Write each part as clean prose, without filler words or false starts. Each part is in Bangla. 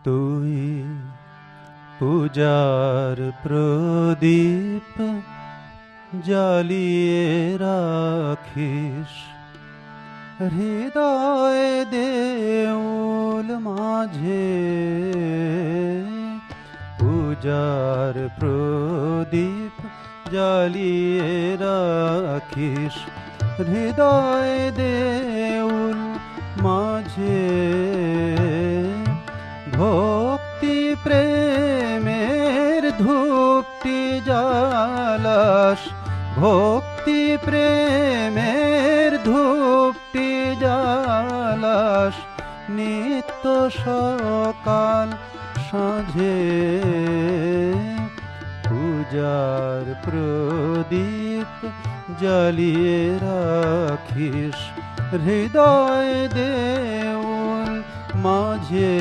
তুই পূজার প্রদীপ জ্বালিয়ে রাখিস হৃদয় দেউল মাঝে। পূজার প্রদীপ জ্বালিয়ে রাখিস হৃদয় দেউল মাঝে। ভক্তি প্রেমের ধূপটি জ্বালাস, ভক্তি প্রেমের ধূপটি জ্বালাস নিত্য সকাল সাঁঝে। পূজার প্রদীপ জ্বালিয়ে রাখিস হৃদয় দেউল মাঝে।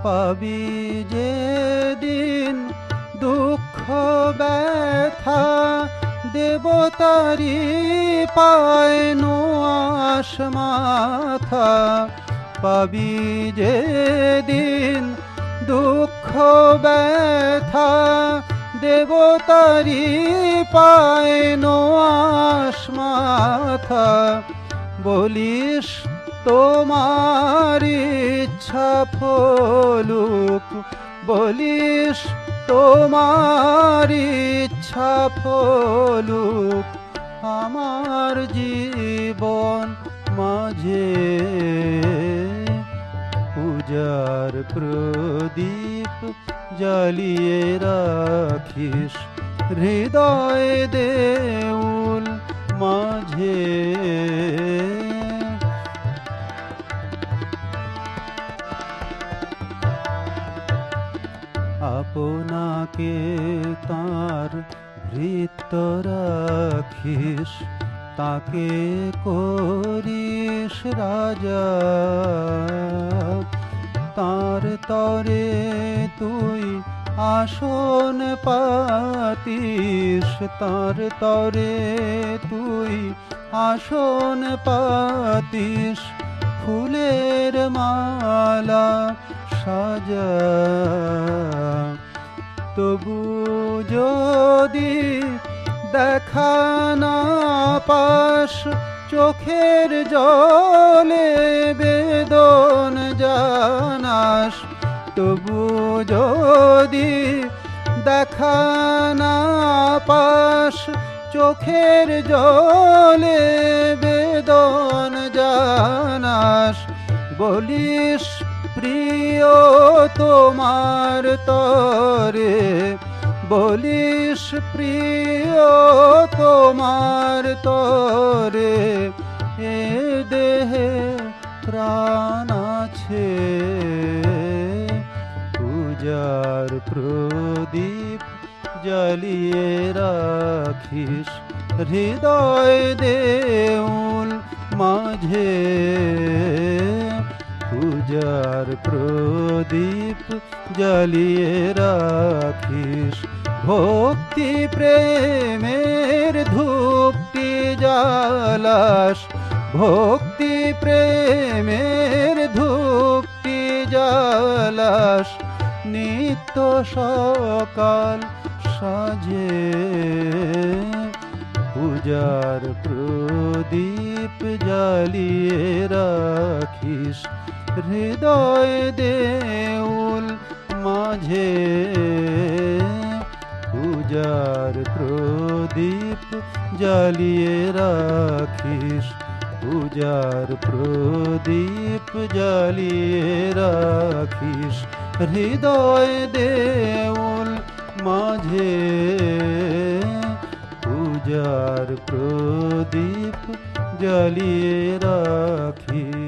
পাবি যেদিন দুঃখ ব্যথা দেবতারি পায় নোয়াস মাথা। পাবি যেদিন দুঃখ ব্যথা দেবতারি পায় নোয়াস মাথা। বলিস তোমার ইচ্ছা ফলুক, বলিস তোমার ইচ্ছা ফলুক আমার জীবন মাঝে। পূজার প্রদীপ জ্বালিয়ে রাখিস হৃদয় দেউল মাঝে। আপনাকে তার ভৃত্য রাখিস, তাকে করিস রাজা। তার তরে তুই আসন পাতিস, তার তরে তুই আসন পাতিস ফুলের মালা সাজা। তবু যদি দেখা না পাস চোখের জলে বেদন জানাস। তবু যদি দেখা না পাস চোখের জলে বেদন জানাস। বলিস প্রিয় তোমার তরে, বলিস প্রিয় তোমার তরে এ দেহে প্রাণ আছে। পূজার প্রদীপ জ্বালিয়ে রাখিস হৃদয় দেউল মাঝে। পূজার প্রদীপ জ্বালিয়ে রাখিস ভক্তি প্রেমের ধূপটি জ্বালাস, ভক্তি প্রেমের ধূপটি জ্বালাস নিত্য সকাল সাঁঝে। পূজার প্রদীপ জ্বালিয়ে রাখিস হৃদয় দেউল মাঝে। পূজার প্রদীপ জ্বালিয়ে রাখিস, পূজার প্রদীপ জ্বালিয়ে রাখিস হৃদয় দেউল মাঝে। পূজার প্রদীপ জ্বালিয়ে রাখিস।